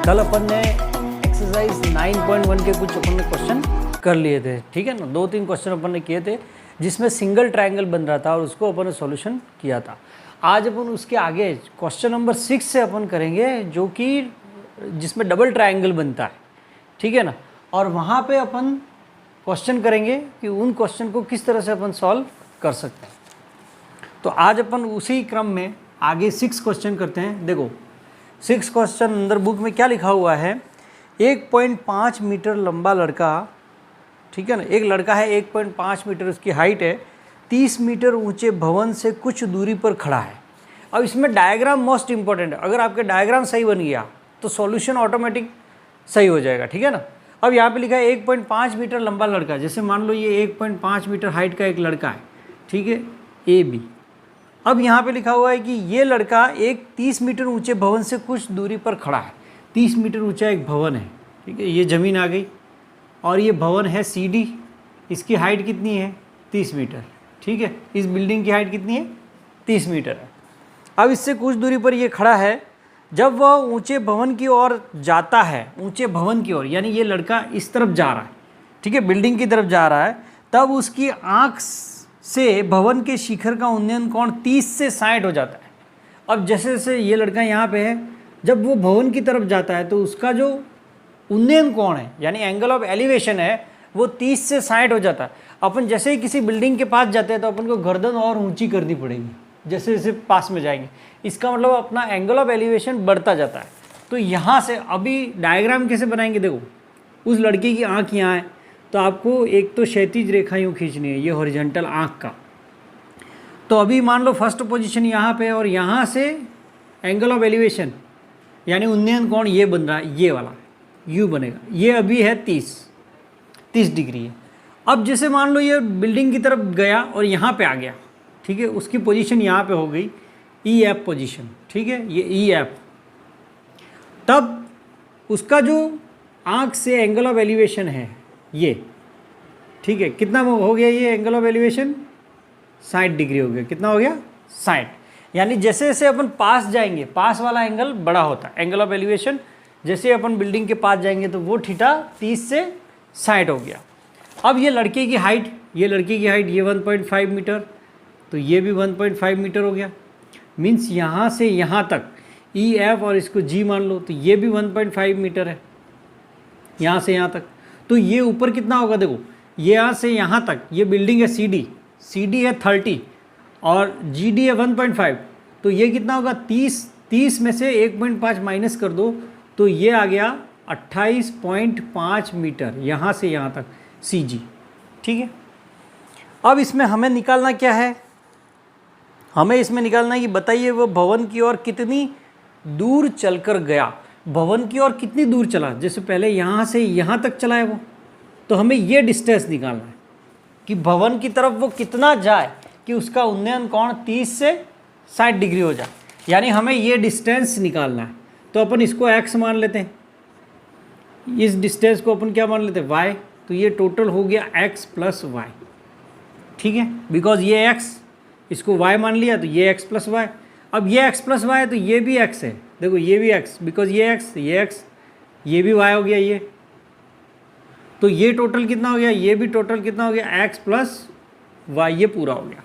कल अपन ने एक्सरसाइज 9.1 के कुछ अपन ने क्वेश्चन कर लिए थे, ठीक है ना। 2-3 क्वेश्चन अपन ने किए थे जिसमें सिंगल ट्रायंगल बन रहा था और उसको अपन ने सॉल्यूशन किया था। आज अपन उसके आगे क्वेश्चन नंबर 6 से अपन करेंगे जो कि जिसमें डबल ट्रायंगल बनता है, ठीक है ना। और वहाँ पे अपन क्वेश्चन करेंगे कि उन क्वेश्चन को किस तरह से अपन सॉल्व कर सकते हैं। तो आज अपन उसी क्रम में आगे 6 क्वेश्चन करते हैं। देखो 6 क्वेश्चन अंदर बुक में क्या लिखा हुआ है, 1.5 मीटर लंबा लड़का, ठीक है ना, एक लड़का है 1.5 मीटर उसकी हाइट है, 30 मीटर ऊंचे भवन से कुछ दूरी पर खड़ा है। अब इसमें डायग्राम मोस्ट इंपॉर्टेंट है, अगर आपके डायग्राम सही बन गया तो सॉल्यूशन ऑटोमेटिक सही हो जाएगा, ठीक है ना। अब यहाँ पे लिखा है 1.5 मीटर लंबा लड़का, जैसे मान लो ये 1.5 मीटर हाइट का एक लड़का है, ठीक है, ए बी। अब यहाँ पे लिखा हुआ है कि ये लड़का एक 30 मीटर ऊंचे भवन से कुछ दूरी पर खड़ा है। 30 मीटर ऊंचा एक भवन है, ठीक है, ये ज़मीन आ गई और ये भवन है सी डी, इसकी हाइट कितनी है 30 मीटर, ठीक है, इस बिल्डिंग की हाइट कितनी है 30 मीटर है। अब इससे कुछ दूरी पर ये खड़ा है, जब वह ऊंचे भवन की ओर जाता है, ऊंचे भवन की ओर यानी ये लड़का इस तरफ जा रहा है, ठीक है, बिल्डिंग की तरफ जा रहा है, तब उसकी आँख से भवन के शिखर का उन्नयन कोण 30 से 60 हो जाता है। अब जैसे जैसे ये लड़का यहाँ पे है, जब वो भवन की तरफ जाता है तो उसका जो उन्नयन कोण है यानी एंगल ऑफ एलिवेशन है वो 30 से 60 हो जाता है। अपन जैसे ही किसी बिल्डिंग के पास जाते हैं तो अपन को गर्दन और ऊंची करनी पड़ेगी जैसे जैसे पास में जाएंगे, इसका मतलब अपना एंगल ऑफ एलिवेशन बढ़ता जाता है। तो यहाँ से अभी डायग्राम कैसे बनाएंगे, देखो उस लड़के की आँख यहाँ है तो आपको एक तो क्षैतिज रेखा यूँ खींचनी है, ये हॉरिजॉन्टल आँख का। तो अभी मान लो फर्स्ट पोजीशन यहाँ पे और यहाँ से एंगल ऑफ एलिवेशन यानी उन्नयन कोण ये बन रहा है, ये वाला यू बनेगा, ये अभी है 30 डिग्री है। अब जैसे मान लो ये बिल्डिंग की तरफ गया और यहाँ पे आ गया, ठीक है, उसकी पोजीशन यहाँ पे हो गई ई एफ पोजीशन, ठीक है, ये ई एफ। तब उसका जो आँख से एंगल ऑफ एलिवेशन है ये, ठीक है, कितना हो गया ये एंगल ऑफ एलिवेशन 60 डिग्री हो गया। कितना हो गया 60, यानी जैसे जैसे अपन पास जाएंगे पास वाला एंगल बड़ा होता है, एंगल ऑफ एलिवेशन जैसे अपन बिल्डिंग के पास जाएंगे तो वो थीटा 30 से 60 हो गया। अब ये लड़के की हाइट, ये 1.5 मीटर, तो ये भी 1.5 मीटर हो गया। मीन्स यहाँ से यहाँ तक ई एफ और इसको जी मान लो तो ये भी 1.5 मीटर है यहाँ से यहाँ तक। तो ये ऊपर कितना होगा, देखो ये यहाँ से यहाँ तक ये बिल्डिंग है सी डी है 30 और जी डी है 1.5, तो ये कितना होगा 30 में से 1.5 माइनस कर दो तो ये आ गया 28.5 मीटर यहाँ से यहाँ तक सी जी, ठीक है। अब इसमें हमें निकालना क्या है, हमें इसमें निकालना है कि बताइए वो भवन की ओर कितनी दूर चलकर गया, भवन की ओर कितनी दूर चला। जैसे पहले यहाँ से यहाँ तक चला है वो, तो हमें ये डिस्टेंस निकालना है कि भवन की तरफ वो कितना जाए कि उसका उन्नयन कोण 30 से 60 डिग्री हो जाए, यानी हमें ये डिस्टेंस निकालना है। तो अपन इसको x मान लेते हैं, इस डिस्टेंस को अपन क्या मान लेते हैं y, तो ये टोटल हो गया x प्लस वाई, ठीक है, बिकॉज ये x इसको y मान लिया तो ये x प्लस वाई। अब ये x प्लस वाई तो ये भी x है, देखो ये भी x, बिकॉज ये x ये भी y हो गया ये, तो ये टोटल कितना हो गया, ये भी टोटल कितना हो गया x प्लस वाई, ये पूरा हो गया।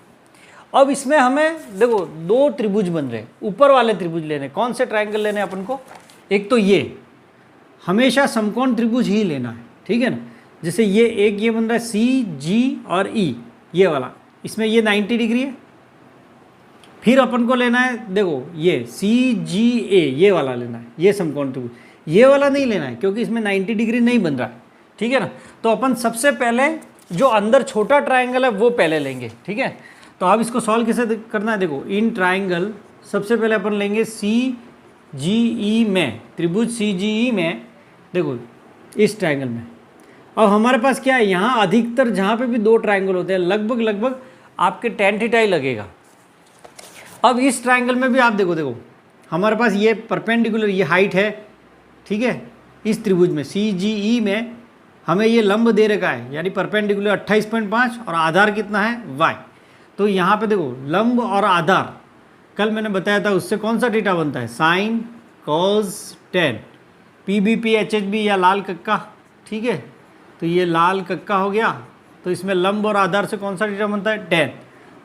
अब इसमें हमें देखो 2 त्रिभुज बन रहे, ऊपर वाले त्रिभुज लेने, कौन से ट्रायंगल लेने अपन को, एक तो ये हमेशा समकोण त्रिभुज ही लेना है, ठीक है ना। जैसे ये एक ये बन रहा है सी जी और ई, ये वाला, इसमें ये 90 डिग्री है। फिर अपन को लेना है देखो ये सी जी ए, ये वाला लेना है, ये समकोण त्रिभुज, ये वाला नहीं लेना है क्योंकि इसमें 90 डिग्री नहीं बन रहा है, ठीक है ना। तो अपन सबसे पहले जो अंदर छोटा ट्रायंगल है वो पहले लेंगे, ठीक है। तो अब इसको सॉल्व कैसे करना है, देखो इन ट्रायंगल सबसे पहले अपन लेंगे सी जी ई में, त्रिभुज सी जी ई में, देखो इस ट्रायंगल में। अब हमारे पास क्या है, यहाँ अधिकतर जहाँ पे भी 2 ट्रायंगल होते हैं लगभग आपके tan थीटा ही लगेगा। अब इस ट्रायंगल में भी आप देखो हमारे पास ये परपेंडिकुलर ये हाइट है, ठीक है, इस त्रिभुज में सी जी ई में हमें ये लंब दे रखा है यानी परपेंडिकुलर 28.5 और आधार कितना है y। तो यहाँ पे देखो लंब और आधार, कल मैंने बताया था उससे कौन सा थीटा बनता है, sine cos tan, PBP HHB या लाल कक्का, ठीक है। तो ये लाल कक्का हो गया। तो इसमें लंब और आधार से कौन सा थीटा बनता है, tan।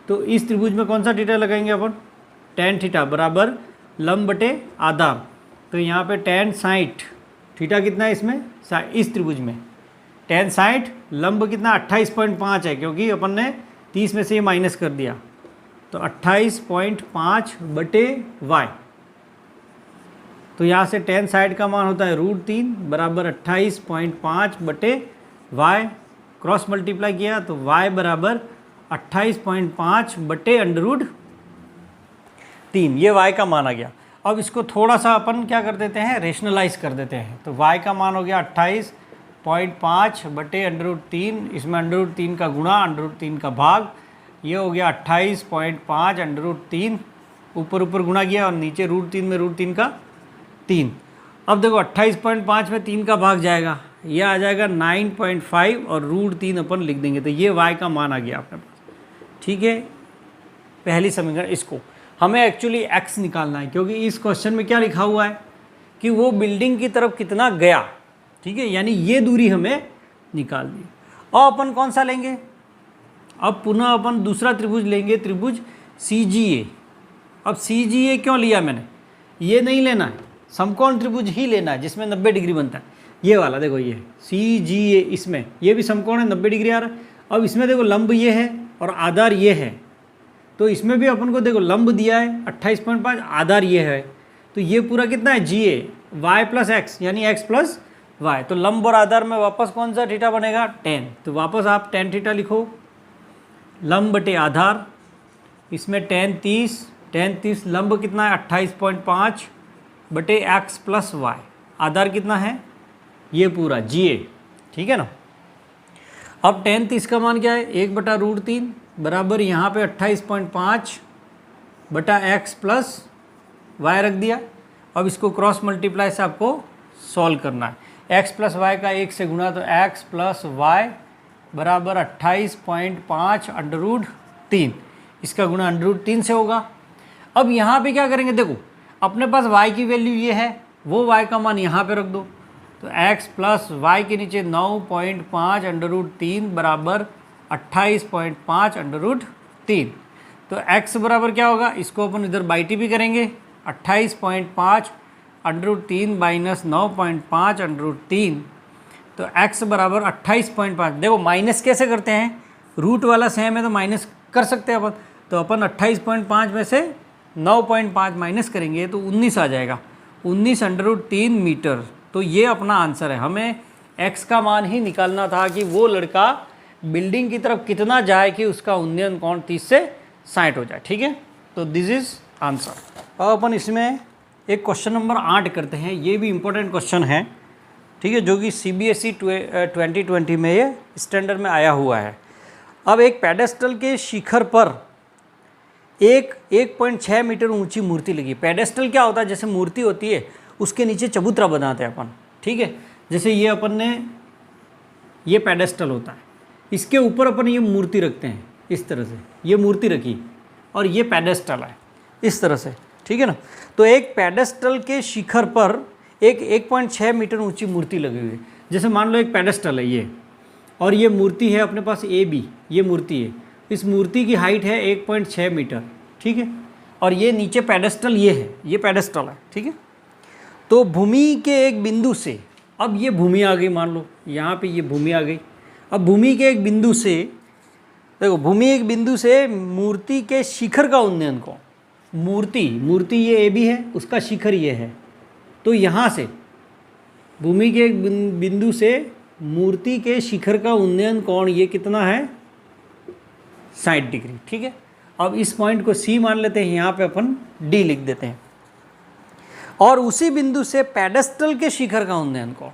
तो इस त्रिभुज में कौन सा थीटा लगाएंगे अपन, tan थीटा बराबर लंब बटे आधार। तो यहाँ पे tan 60 थीटा कितना है इसमें, इस त्रिभुज में tan 60 लंब कितना 28.5 है, क्योंकि अपन ने 30 में से ये माइनस कर दिया। तो 28.5 बटे y। तो यहाँ से tan 60 का मान होता है √3 बराबर 28.5 बटे y। क्रॉस मल्टीप्लाई किया तो y बराबर 28.5 बटे √3, ये y का मान आ गया। अब इसको थोड़ा सा अपन क्या कर देते हैं, रेशनलाइज कर देते हैं। तो y का मान हो गया 28.5 बटे √3, इसमें √3 का गुणा √3 का भाग, ये हो गया 28.5 √3, ऊपर ऊपर गुणा किया और नीचे √3 में √3 का 3। अब देखो 28.5 में 3 का भाग जाएगा, ये आ जाएगा 9.5 और √3 अपन लिख देंगे। तो ये y का मान आ गया अपने पास, ठीक है। पहली समीकरण, इसको हमें एक्चुअली x निकालना है, क्योंकि इस क्वेश्चन में क्या लिखा हुआ है कि वो बिल्डिंग की तरफ कितना गया, ठीक है, यानी ये दूरी हमें निकालनी है। और अपन कौन सा लेंगे, अब पुनः अपन दूसरा त्रिभुज लेंगे, त्रिभुज CGA। अब CGA क्यों लिया मैंने, ये नहीं लेना है, समकोण त्रिभुज ही लेना है जिसमें 90 डिग्री बनता है, ये वाला देखो, ये CGA, इसमें ये भी समकोण है, 90 डिग्री आ रहा है। अब इसमें देखो लंब ये है और आधार ये है, तो इसमें भी अपन को देखो लंब दिया है 28.5, आधार ये है, तो ये पूरा कितना है GA, y प्लस x यानी x प्लस y। तो लंब और आधार में वापस कौन सा थीटा बनेगा, tan। तो वापस आप tan थीटा लिखो, लंब बटे आधार, इसमें tan 30 लंब कितना है 28.5 बटे x प्लस y, आधार कितना है ये पूरा GA, ठीक है ना। अब tan 30 का मान क्या है, 1 बटा √3 बराबर यहाँ पे 28.5 बटा x प्लस y रख दिया। अब इसको क्रॉस मल्टीप्लाई से आपको सॉल्व करना है, x प्लस y का 1 से गुणा, तो x प्लस y बराबर 28.5 √3, इसका गुणा √3 से होगा। अब यहाँ पे क्या करेंगे, देखो अपने पास y की वैल्यू ये है, वो y का मान यहाँ पे रख दो। तो x प्लस y के नीचे 9.5 √3 बराबर 28.5 √3। तो x बराबर क्या होगा, इसको अपन इधर बाई टी भी करेंगे, 28.5 √3 माइनस 9.5 √3। तो x बराबर 28.5। देखो माइनस कैसे करते हैं, रूट वाला सेम है तो माइनस कर सकते हैं अपन। तो अपन 28.5 में से 9.5 माइनस करेंगे तो 19 आ जाएगा, 19 √3 मीटर। तो ये अपना आंसर है। हमें x का मान ही निकालना था कि वो लड़का बिल्डिंग की तरफ कितना जाए कि उसका उन्नयन कोण 30 से 60 हो जाए, ठीक है। तो दिस इज आंसर। अब अपन इसमें एक क्वेश्चन नंबर 8 करते हैं, ये भी इम्पोर्टेंट क्वेश्चन है, ठीक है, जो कि CBSE 2020 में ये स्टैंडर्ड में आया हुआ है। अब एक पेडेस्टल के शिखर पर 1.6 मीटर ऊंची मूर्ति लगी। पेडेस्टल क्या होता है, जैसे मूर्ति होती है उसके नीचे चबूतरा बनाते हैं अपन, ठीक है। जैसे ये अपन ने, ये पेडेस्टल होता है, इसके ऊपर अपन ये मूर्ति रखते हैं, इस तरह से ये मूर्ति रखी और ये पेडेस्टल है इस तरह से, ठीक है ना। तो एक पेडेस्टल के शिखर पर एक 1.6 मीटर ऊंची मूर्ति लगी हुई है। जैसे मान लो एक पेडेस्टल है ये, और ये मूर्ति है अपने पास AB, ये मूर्ति है, इस मूर्ति की हाइट है 1.6 मीटर, ठीक है। और ये नीचे पेडेस्टल ये है, ये पेडेस्टल है, ठीक है। तो भूमि के एक बिंदु से, अब ये भूमि आ गई, मान लो यहाँ पे ये भूमि आ गई। अब भूमि के एक बिंदु से, देखो भूमि एक बिंदु से मूर्ति के शिखर का उन्नयन को, मूर्ति ये AB है, उसका शिखर ये है। तो यहाँ से भूमि के एक बिंदु से मूर्ति के शिखर का उन्नयन कोण ये कितना है, 60 डिग्री, ठीक है। अब इस पॉइंट को C मान लेते हैं, यहाँ पे अपन D लिख देते हैं। और उसी बिंदु से पेडेस्टल के शिखर का उन्नयन कोण,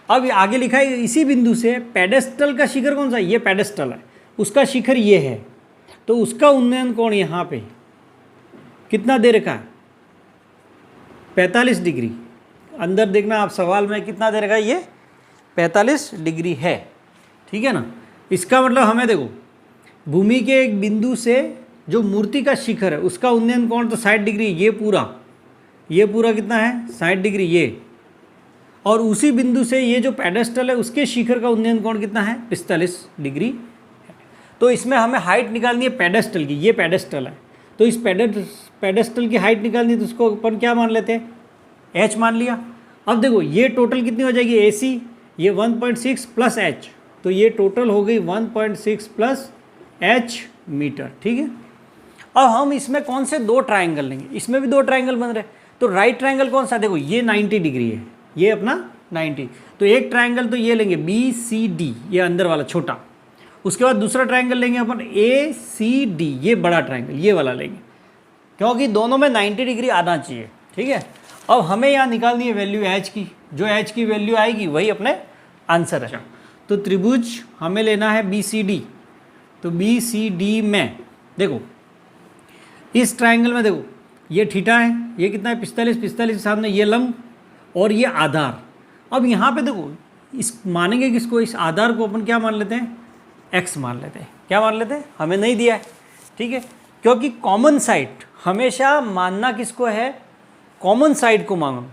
अब आगे लिखा है इसी बिंदु से पेडेस्टल का शिखर कौन सा, ये पेडेस्टल है, उसका शिखर ये है, तो उसका उन्नयन कोण यहाँ पे कितना दे रखा है, 45 डिग्री। अंदर देखना आप सवाल में कितना दे रखा है, ये 45 डिग्री है, ठीक है ना। इसका मतलब हमें देखो भूमि के एक बिंदु से जो मूर्ति का शिखर है उसका उन्नयन कोण तो 60 डिग्री, ये पूरा कितना है 60 डिग्री ये। और उसी बिंदु से ये जो पेडेस्टल है उसके शिखर का उन्नयन कोण कितना है, 45 डिग्री है। तो इसमें हमें हाइट निकालनी है पेडेस्टल की, ये पेडेस्टल है, तो इस पेडेस्टल की हाइट निकालनी है, तो उसको अपन क्या मान लेते हैं, h मान लिया। अब देखो ये टोटल कितनी हो जाएगी, AC ये 1.6 प्लस h, तो ये टोटल हो गई 1.6 प्लस h मीटर, ठीक है। अब हम इसमें कौन से दो ट्राइंगल लेंगे, इसमें भी दो ट्राइंगल बन रहे हैं, तो राइट ट्राइंगल कौन सा, देखो ये 90 डिग्री है, ये अपना 90, तो एक ट्राइंगल तो ये लेंगे BCD, ये अंदर वाला छोटा, उसके बाद दूसरा ट्राइंगल लेंगे अपन ACD, ये बड़ा ट्राइंगल, ये वाला लेंगे, क्योंकि दोनों में 90 डिग्री आना चाहिए, ठीक है। अब हमें यहाँ निकालनी है वैल्यू h की, जो h की वैल्यू आएगी वही अपने आंसर है। तो त्रिभुज हमें लेना है BCD, तो BCD में देखो इस ट्राइंगल में देखो ये थीटा है, ये कितना है 45 के सामने ये लंब और ये आधार। अब यहाँ पे देखो इस मानेंगे किसको, इस आधार को अपन क्या मान लेते हैं, x मान लेते हैं, क्या मान लेते हैं, हमें नहीं दिया है, ठीक है, क्योंकि कॉमन साइड हमेशा मानना किसको है, कॉमन साइड को मानो।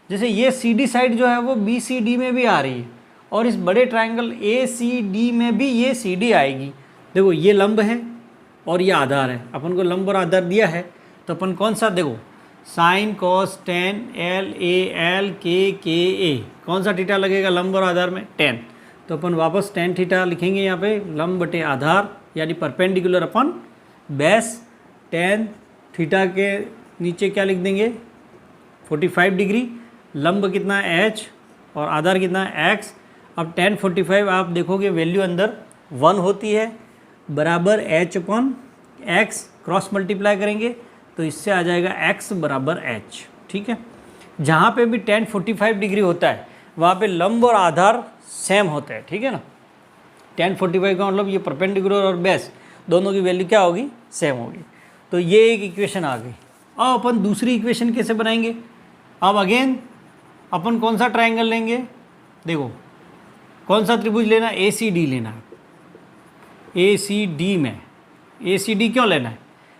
जैसे ये CD साइड जो है वो BCD में भी आ रही है और इस बड़े ट्राइंगल ACD में भी ये CD आएगी। देखो ये लंब है और ये आधार है, अपन को लंब और आधार दिया है, तो अपन कौन सा, देखो sine cos tan LAL KA, कौन सा थीटा लगेगा लंब और आधार में, 10, तो अपन वापस tan थीटा लिखेंगे यहाँ पे, लंब बटे आधार यानी perpendicular upon base, tan theta के नीचे क्या लिख देंगे 45 डिग्री, लंब कितना है h और आधार कितना है x। अब tan 45 आप देखोगे वैल्यू अंदर 1 होती है, बराबर h upon x, cross multiply करेंगे तो इससे आ जाएगा x बराबर h, ठीक है। जहाँ पे भी tan 45 डिग्री होता है वहाँ पे लंब और आधार सेम होते हैं, ठीक है ना। tan 45 का मतलब ये परपेंडिकुलर और बेस दोनों की वैल्यू क्या होगी, सेम होगी। तो ये एक इक्वेशन आ गई। अब अपन दूसरी इक्वेशन कैसे बनाएंगे, अब अगेन अपन कौन सा ट्राइंगल लेंगे, देखो कौन सा त्रिभुज लेना है, ACD लेना है। ACD में ACD क्यों लेना है,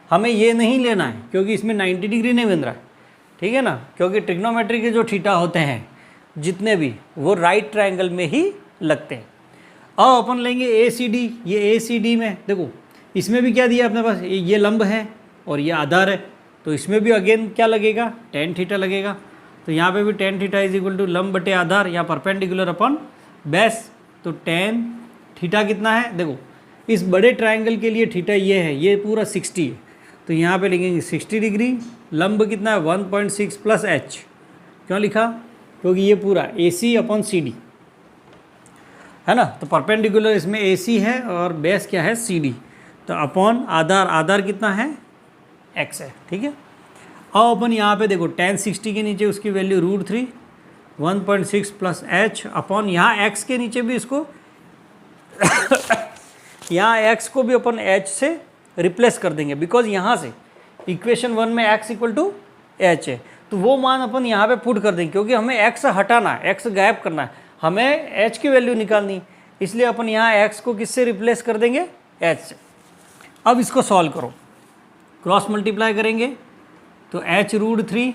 हमें ये नहीं लेना है क्योंकि इसमें 90 डिग्री नहीं बन रहा है, ठीक है ना, क्योंकि ट्रिग्नोमेट्री के जो थीटा होते हैं जितने भी वो राइट ट्राइंगल में ही लगते हैं। अब अपन लेंगे ACD, ये ACD में देखो इसमें भी क्या दिया अपने पास, ये लंब है और ये आधार है, तो इसमें भी अगेन क्या लगेगा, tan थीटा लगेगा। तो यहाँ पे भी tan theta is equal to लंब बटे आधार या परपेंडिकुलर अपन बेस, तो tan थीटा कितना है, देखो इस बड़े ट्राइंगल के लिए थीटा ये है, ये पूरा 60 है, तो यहाँ पे लिखेंगे 60 डिग्री, लंब कितना है 1.6 प्लस h, क्यों लिखा, क्योंकि ये पूरा AC अपॉन CD है ना, तो परपेंडिकुलर इसमें AC है और बेस क्या है CD, तो अपॉन आधार, आधार कितना है x है, ठीक है। अब अपन यहाँ पे देखो tan 60 के नीचे उसकी वैल्यू √3, 1.6 प्लस h अपॉन यहाँ x के नीचे भी इसको यहाँ x को भी अपन h से रिप्लेस कर देंगे, बिकॉज यहाँ से इक्वेशन 1 में x इक्वल टू h है, तो वो मान अपन यहाँ पे पुट कर देंगे, क्योंकि हमें x हटाना है, x गायब करना है, हमें h की वैल्यू निकालनी, इसलिए अपन यहाँ x को किससे रिप्लेस कर देंगे, h से। अब इसको सॉल्व करो, क्रॉस मल्टीप्लाई करेंगे तो h √3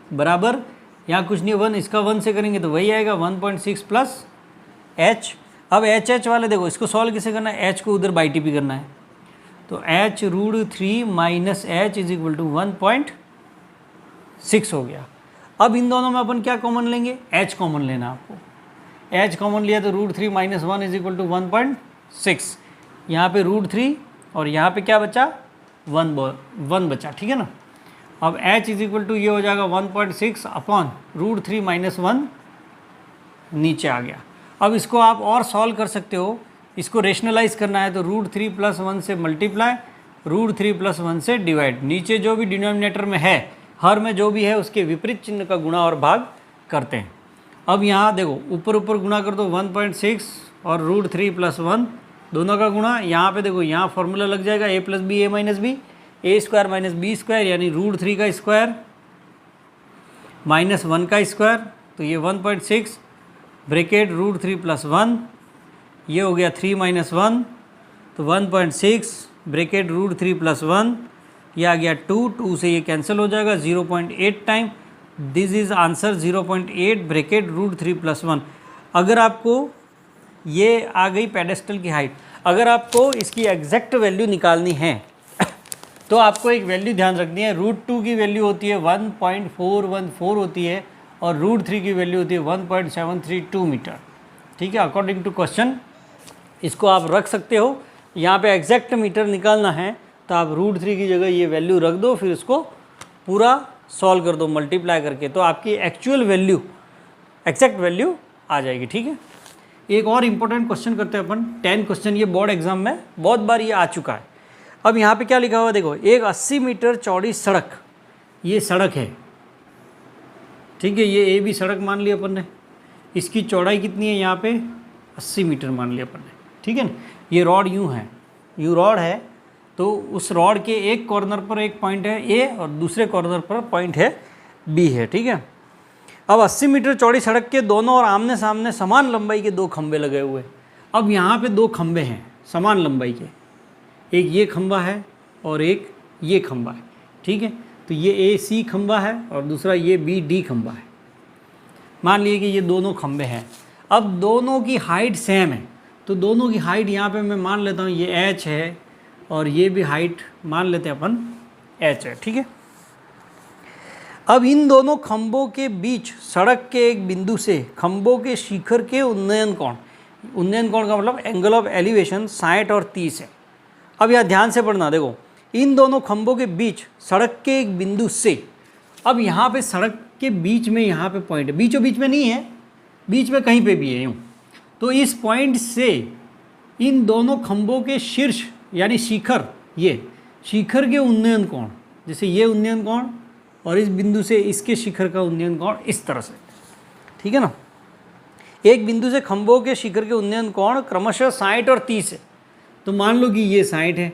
बराबर, यहाँ कुछ नहीं 1, इसका 1 से करेंगे तो वही आएगा 1.6 प्लस h। अब h वाले देखो इसको सॉल्व कैसे करना है, h को उधर बाई टी करना है, तो h √3 minus h is equal to 1.6 हो गया। अब इन दोनों में अपन क्या कॉमन लेंगे, h कॉमन लेना आपको, h कॉमन लिया तो √3 माइनस 1 इज इक्वल टू 1.6, यहाँ पे √3 और यहाँ पे क्या बचा 1 बचा, ठीक है ना। अब h इज इक्वल टू ये हो जाएगा 1.6 अपॉन √3 माइनस 1 नीचे आ गया। अब इसको आप और सॉल्व कर सकते हो, इसको रेशनलाइज करना है तो √3 प्लस 1 से मल्टीप्लाई, √3 प्लस 1 से डिवाइड, नीचे जो भी डिनोमिनेटर में है, हर में जो भी है उसके विपरीत चिन्ह का गुणा और भाग करते हैं। अब यहाँ देखो ऊपर ऊपर गुणा कर दो 1.6 और √3 प्लस 1 दोनों का गुणा, यहाँ पे देखो यहाँ फॉर्मूला लग जाएगा a plus B a minus B, a square minus B square यानी √3 का स्क्वायर माइनस 1 का स्क्वायर, तो ये 1.6 ब्रैकेट √3 प्लस 1, ये हो गया 3 माइनस 1, तो 1.6 ब्रैकेट √3 प्लस 1, ये आ गया 2 से ये कैंसिल हो जाएगा 0.8 time, this is answer 0.8 bracket √3+1। अगर आपको ये आ गई पेडेस्टल की हाइट, अगर आपको इसकी एग्जैक्ट वैल्यू निकालनी है तो आपको एक वैल्यू ध्यान रखनी है, √2 की वैल्यू होती है 1.414 होती है और √3 की वैल्यू होती है 1.732 मीटर। ठीक है, अकॉर्डिंग टू क्वेश्चन इसको आप रख सकते हो। यहाँ पे एग्जैक्ट मीटर निकालना है तो आप √3 की जगह ये वैल्यू रख दो, फिर इसको पूरा सॉल्व कर दो मल्टीप्लाई करके, तो आपकी एक्चुअल वैल्यू, एग्जैक्ट वैल्यू आ जाएगी। ठीक है, एक और इम्पोर्टेंट क्वेश्चन करते हैं अपन, 10 क्वेश्चन, ये बोर्ड एग्जाम में बहुत बार ये आ चुका है। अब यहाँ पे क्या लिखा हुआ देखो, एक 80 मीटर चौड़ी सड़क, ये सड़क है, ठीक है, ये ए बी सड़क मान ली अपन ने, इसकी चौड़ाई कितनी है यहाँ पे 80 मीटर मान लिया अपन ने। ठीक है ना, ये रॉड यूँ है, यूँ रॉड है, तो उस रॉड के एक कॉर्नर पर एक पॉइंट है ए और दूसरे कॉर्नर पर पॉइंट है बी है। ठीक है, अब 80 मीटर चौड़ी सड़क के दोनों और आमने सामने समान लंबाई के दो खंभे लगे हुए। अब यहाँ पे दो खंभे हैं समान लंबाई के, एक ये खंभा है और एक ये खंभा है। ठीक है, तो ये ए सी खंभा है और दूसरा ये बी डी खंभा है। मान लिए कि ये दोनों खंभे हैं। अब दोनों की हाइट सेम है, तो दोनों की हाइट यहाँ पे मैं मान लेता हूँ ये एच है और ये भी हाइट मान लेते हैं अपन एच है। ठीक है, अब इन दोनों खंभों के बीच सड़क के एक बिंदु से खंभों के शिखर के उन्नयन कोण, उन्नयन कोण का मतलब एंगल ऑफ एलिवेशन 60 और 30 है। अब यहाँ ध्यान से पढ़ना, देखो इन दोनों खंभों के बीच सड़क के एक बिंदु से, अब यहाँ पे सड़क के बीच में यहाँ पे पॉइंट है, बीचों बीच में नहीं है, बीच में कहीं पे भी है यूँ, तो इस पॉइंट से इन दोनों खंभों के शीर्ष यानी शिखर, ये शिखर के उन्नयन कोण, जैसे ये उन्नयन कोण और इस बिंदु से इसके शिखर का उन्नयन कोण इस तरह से। ठीक है ना, एक बिंदु से खंभों के शिखर के उन्नयन कोण क्रमशः 60 और 30 है, तो मान लो कि ये 60 है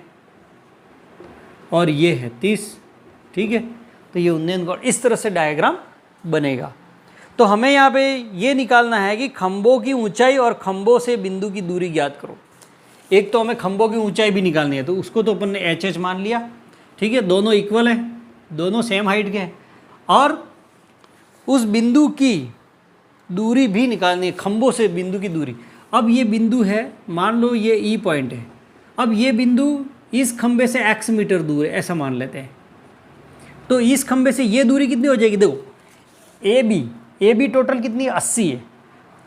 और ये है 30। ठीक है, तो ये उन्नयन कोण इस तरह से डायग्राम बनेगा। तो हमें यहाँ पे ये निकालना है कि खंभों की ऊंचाई और खंभों से बिंदु की दूरी ज्ञात करो। एक तो हमें खंभों की ऊंचाई भी निकालनी है, तो उसको तो अपन ने एच एच मान लिया। ठीक है, दोनों इक्वल है, दोनों सेम हाइट के हैं, और उस बिंदु की दूरी भी निकालनी है, खंभों से बिंदु की दूरी। अब ये बिंदु है, मान लो ये ई पॉइंट है, अब ये बिंदु इस खंभे से x मीटर दूर है, ऐसा मान लेते हैं। तो इस खंभे से ये दूरी कितनी हो जाएगी, देखो ए बी टोटल कितनी 80 है,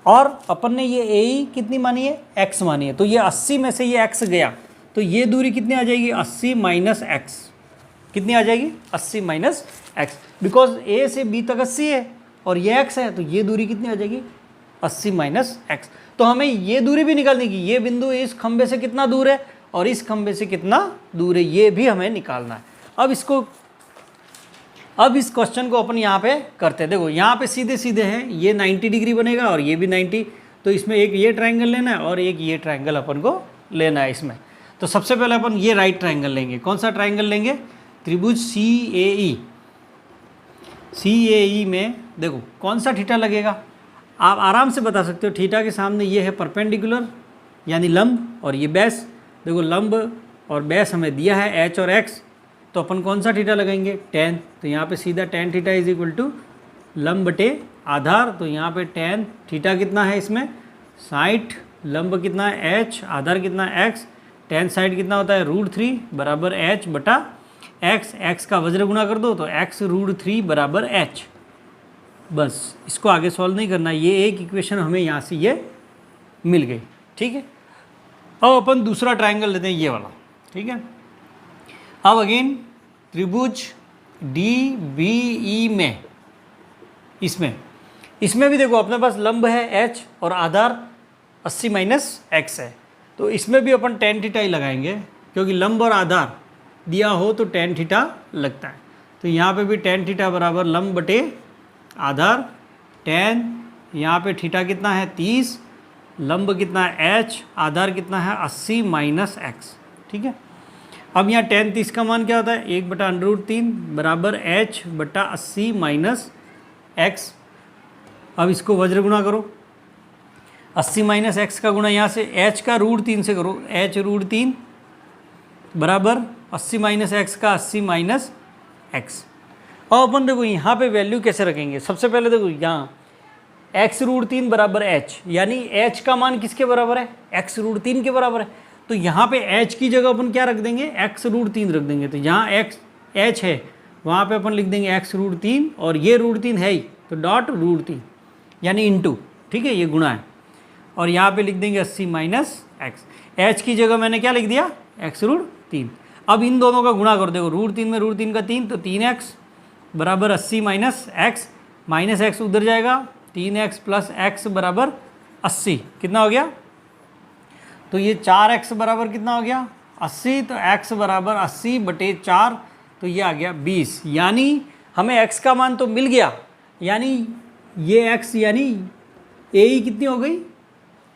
और अपन ने ये ए कितनी मानी है x मानी है, तो ये 80 में से ये x गया, तो ये दूरी कितनी आ जाएगी 80 माइनस एक्स, कितनी आ जाएगी 80 माइनस एक्स, बिकॉज ए से बी तक 80 है और ये x है, तो ये दूरी कितनी आ जाएगी 80 माइनस एक्स। तो हमें ये दूरी भी निकालनी की, ये बिंदु इस खंभे से कितना दूर है और इस खंभे से कितना दूर है, ये भी हमें निकालना है। अब इस क्वेश्चन को अपन यहाँ पे करते हैं। देखो यहाँ पे सीधे सीधे है, ये 90 डिग्री बनेगा और ये भी 90, तो इसमें एक ये ट्रायंगल लेना है और एक ये ट्रायंगल अपन को लेना है इसमें। तो सबसे पहले अपन ये राइट ट्रायंगल लेंगे। कौन सा ट्रायंगल लेंगे, त्रिभुज CAE में देखो कौन सा थीटा लगेगा, आप आराम से बता सकते हो। थीटा के सामने ये है परपेंडिकुलर यानी लंब, और ये बेस, देखो लंब और बेस हमें दिया है h और x, तो अपन कौन सा थीटा लगाएंगे tan, तो यहाँ पे सीधा tan theta is equal to लंब बटे आधार, तो यहाँ पे tan थीटा कितना है इसमें 60, लंब कितना है h, आधार कितना है x, tan साइड कितना होता है √3 बराबर h बटा x, x का वज्र गुणा कर दो तो x √3 बराबर h। बस इसको आगे सॉल्व नहीं करना, ये एक इक्वेशन हमें यहाँ से ये मिल गई। ठीक है, अब अपन दूसरा ट्रायंगल लेते हैं ये वाला। ठीक है, अब अगेन त्रिभुज DBE में इसमें भी देखो अपने पास लंब है h और आधार 80 माइनस एक्स है, तो इसमें भी अपन tan थीटा ही लगाएंगे, क्योंकि लंब और आधार दिया हो तो tan थीटा लगता है। तो यहाँ पे भी tan थीटा बराबर लंब बटे आधार, tan यहाँ पे थीटा कितना है 30, लंब कितना है h, आधार कितना है 80 माइनस एक्स। ठीक है, अब यहाँ tan 30 का मान क्या होता है 1 बटा √3 बराबर h बटा 80 माइनस एक्स। अब इसको वज्र गुणा करो, 80 माइनस एक्स का गुणा यहाँ से h का √3 से करो, h √3 बराबर 80 माइनस एक्स का 80 माइनस एक्स। अब अपन देखो यहाँ पे वैल्यू कैसे रखेंगे। सबसे पहले देखो यहाँ x√3 बराबर h, यानी h का मान किसके बराबर है, x√3 के बराबर है। तो यहाँ पे h की जगह अपन क्या रख देंगे, x√3 रख देंगे। तो यहाँ h है, वहाँ पे अपन लिख देंगे x√3, और ये √3 है ही तो डॉट √3 यानी इंटू, ठीक है, ये गुणा है। और यहाँ पे लिख देंगे 80 माइनस एक्स, h की जगह मैंने क्या लिख दिया, x√3। अब इन दोनों का गुणा कर, देखो √3 में √3 का 3, तो 3x बराबर 80 माइनस एक्स, माइनस एक्स उधर जाएगा, 3x प्लस x बराबर 80, कितना हो गया, तो ये 4x बराबर कितना हो गया 80, तो x बराबर 80/4, तो ये आ गया 20। यानी हमें x का मान तो मिल गया, यानी ये x यानी ए कितनी हो गई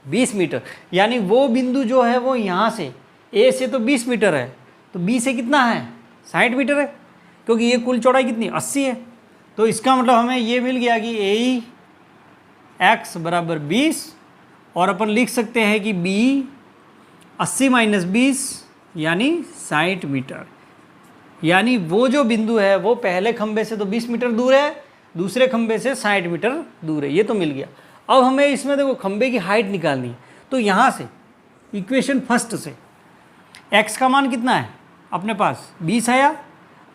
20 मीटर। यानी वो बिंदु जो है वो यहाँ से ए से तो 20 मीटर है, तो बी से कितना है 60 मीटर है, क्योंकि ये कुल चौड़ाई कितनी 80 है। तो इसका मतलब हमें ये मिल गया कि ए एक्स बराबर 20, और अपन लिख सकते हैं कि बी 80 माइनस 20 यानी 60 मीटर। यानी वो जो बिंदु है वो पहले खंबे से तो 20 मीटर दूर है, दूसरे खंबे से 60 मीटर दूर है, ये तो मिल गया। अब हमें इसमें देखो खंबे की हाइट निकालनी है, तो यहाँ से इक्वेशन फर्स्ट से x का मान कितना है अपने पास 20 आया।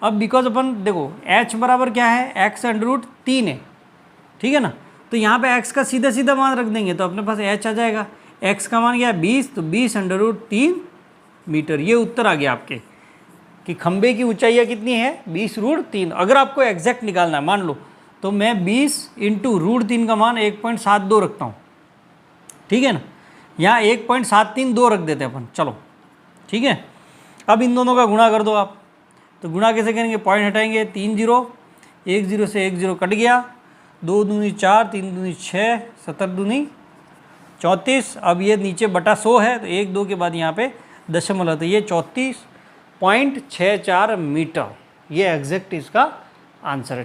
अब बिकॉज अपन देखो h बराबर क्या है, x√3 है, ठीक है ना, तो यहाँ पे x का सीधा सीधा मान रख देंगे तो अपने पास h आ जाएगा। x का मान क्या है 20, तो 20√3 मीटर, ये उत्तर आ गया आपके कि खंबे की ऊंचाइयाँ कितनी है 20√3। अगर आपको एग्जैक्ट निकालना है मान लो, तो मैं 20 इंटू √3 का मान 1.72 रखता हूँ, ठीक है ना, यहाँ 1.732 रख देते हैं अपन, चलो ठीक है। अब इन दोनों का गुणा कर दो आप, तो गुणा कैसे करेंगे, पॉइंट हटाएंगे, 3 0, 1 0 से 1 0 कट गया, 2 दूनी 4, 3 दूनी 6, 7 दूनी 34। अब ये नीचे बटा 100 है, तो 1 2 के बाद यहाँ पे दशमलव, तो ये 34.64 मीटर, ये एग्जैक्ट इसका आंसर है।